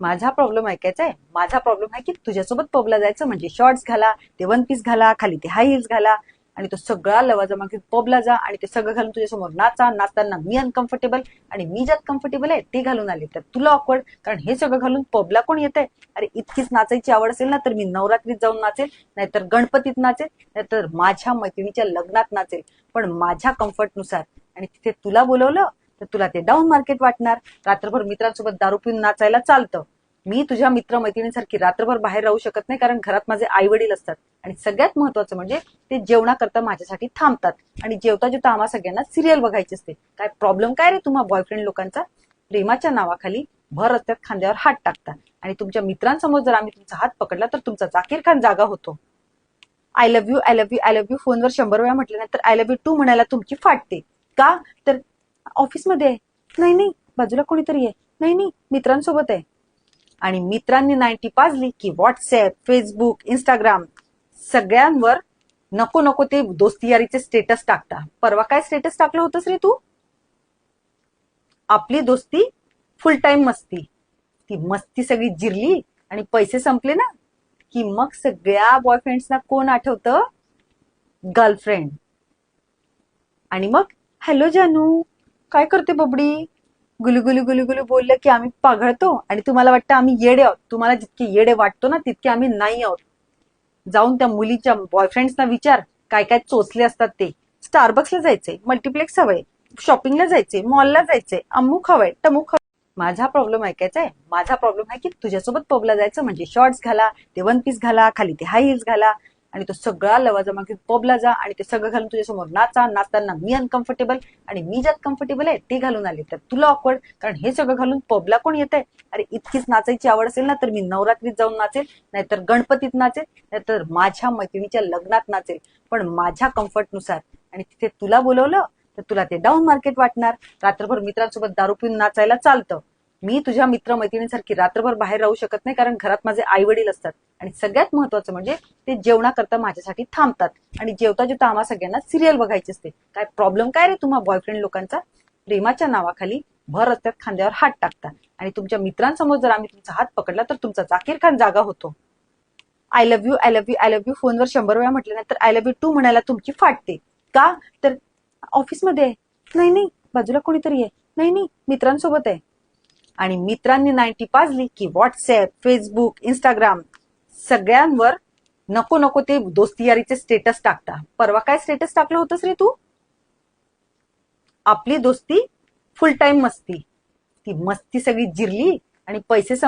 माझा प्रॉब्लेम ऐकायचा आहे. माझा प्रॉब्लेम आहे की तुझ्यासोबत पबला जायचं म्हणजे शॉर्ट्स घाला, ते वन पीस घाला, खाली ते हाय हिल्स घाला आणि तो सगळा लवाजमा घेऊन पबला जा आणि ते सगळं घालून तुझ्यासमोर नाचा. नाचताना मी अनकम्फर्टेबल आणि मी ज्यात कम्फर्टेबल आहे ते घालून आले तर तुला ऑकवर्ड, कारण हे सगळं घालून पबला कोण येतंय? अरे इतकीच नाचायची आवड असेल ना तर मी नवरात्रीत जाऊन नाचेल, नाहीतर गणपतीत नाचेल, नाहीतर माझ्या मैत्रिणीच्या लग्नात नाचेल, पण माझ्या कम्फर्टनुसार. आणि तिथे तुला बोलवलं तर तुला ते डाऊन मार्केट वाटणार. रात्रभर मित्रांसोबत दारू पिऊन नाचायला चालतं. मी तुझ्या मित्र मैत्रिणींसारखी रात्रभर बाहेर राहू शकत नाही, कारण घरात माझे आई वडील असतात. आणि सगळ्यात महत्वाचं म्हणजे ते जेवणाकरता माझ्यासाठी थांबतात आणि जेवता जेवता आम्हा सगळ्यांना सिरियल बघायची असते. काय प्रॉब्लेम काय रे तुम्हा बॉयफ्रेंड लोकांचा? प्रेमाच्या नावाखाली भर रस्त्यात खांद्यावर हात टाकता आणि तुमच्या मित्रांसमोर जर आम्ही तुमचा हात पकडला तर तुमचा जाकीर खान जागा होतो. I love you, I love you, I love you फोनवर 100 वेळा म्हटल्यानंतर आय लव्ह यू टू म्हणायला तुमची फाटते का? तर ऑफिसमध्ये आहे, नाही नाही बाजूला कोणीतरी आहे, नाही नाही मित्रांसोबत आहे. आणि मित्रांनी 90 पाजली की व्हॉट्सअप, फेसबुक, इंस्टाग्राम सगळ्यांवर नको नको ते दोस्ती यारीचे स्टेटस टाकता. परवा काय स्टेटस टाकलं होतंस रे तू? आपली दोस्ती फुल टाइम मस्ती. ती मस्ती सगळी जिरली आणि पैसे संपले ना की मग सगळ्या बॉयफ्रेंड्सना कोण आठवतं? गर्लफ्रेंड. आणि मग हॅलो जानू, काय करते बबडी? गुलू गुलू गुलू गुलू बोललं की आम्ही पाघळतो आणि तुम्हाला वाटतं आम्ही येडे आहोत. तुम्हाला जितके येडे वाटतो ना तितके आम्ही नाही आहोत. जाऊन त्या मुलीच्या बॉयफ्रेंड्सना विचार काय काय चोचले असतात ते. स्टारबक्सला जायचंय, मल्टिप्लेक्स हवंय, शॉपिंगला जायचंय, मॉलला जायचंय, अमुक हवंय, टमुक हवंय. माझा प्रॉब्लेम ऐकायचा आहे. माझा प्रॉब्लेम आहे की तुझ्यासोबत पबला जायचं म्हणजे शॉर्ट्स घाला, ते वन पीस घाला, खाली ते हाय हिल्स घाला आणि तो सगळा लवाजमा घेऊन पबला जा आणि ते सगळं घालून तुझ्यासमोर नाचा. नाचताना मी अनकम्फर्टेबल आणि मी ज्यात कम्फर्टेबल आहे ते घालून आले तर तुला ऑकवर्ड, कारण हे सगळं घालून पबला कोण येतंय? अरे इतकीच नाचायची आवड असेल ना तर मी नवरात्रीत जाऊन नाचेल, नाहीतर गणपतीत नाचेल, नाहीतर माझ्या मैत्रिणीच्या लग्नात नाचेल, पण माझ्या कम्फर्टनुसार. आणि तिथे तुला बोलवलं तर तुला ते डाऊन मार्केट वाटणार. रात्रभर मित्रांसोबत दारू पिऊन नाचायला चालतं. मी तुझ्या मित्र मैत्रिणींसारखी रात्रभर बाहेर राहू शकत नाही, कारण घरात माझे आई वडील असतात. आणि सगळ्यात महत्वाचं म्हणजे ते जेवणाकरता माझ्यासाठी थांबतात आणि जेवता जेवता आम्हा सगळ्यांना सिरियल बघायची असते. काय प्रॉब्लेम काय रे तुम्हा बॉयफ्रेंड लोकांचा? प्रेमाच्या नावाखाली भर रस्त्यात खांद्यावर हात टाकता आणि तुमच्या मित्रांसमोर जर आम्ही तुमचा हात पकडला तर तुमचा जाकीर खान जागा होतो. I love you, I love you, I love you फोनवर 100 वेळा म्हटल्यानंतर आय लव्ह यू टू म्हणायला तुमची फाटते का? तर ऑफिसमध्ये आहे, नाही नाही बाजूला कोणीतरी आहे, नाही नाही मित्रांसोबत आहे. आणि मित्रांनी 90 पाजली की व्हॉट्सअप, फेसबुक, इंस्टाग्राम सगळ्यांवर नको नको ते दोस्ती यारीचे स्टेटस टाकता. परवा काय स्टेटस टाकलं होतंस रे तू? आपली दोस्ती फुल टाइम मस्ती. ती मस्ती सगळी जिरली आणि पैसे संपले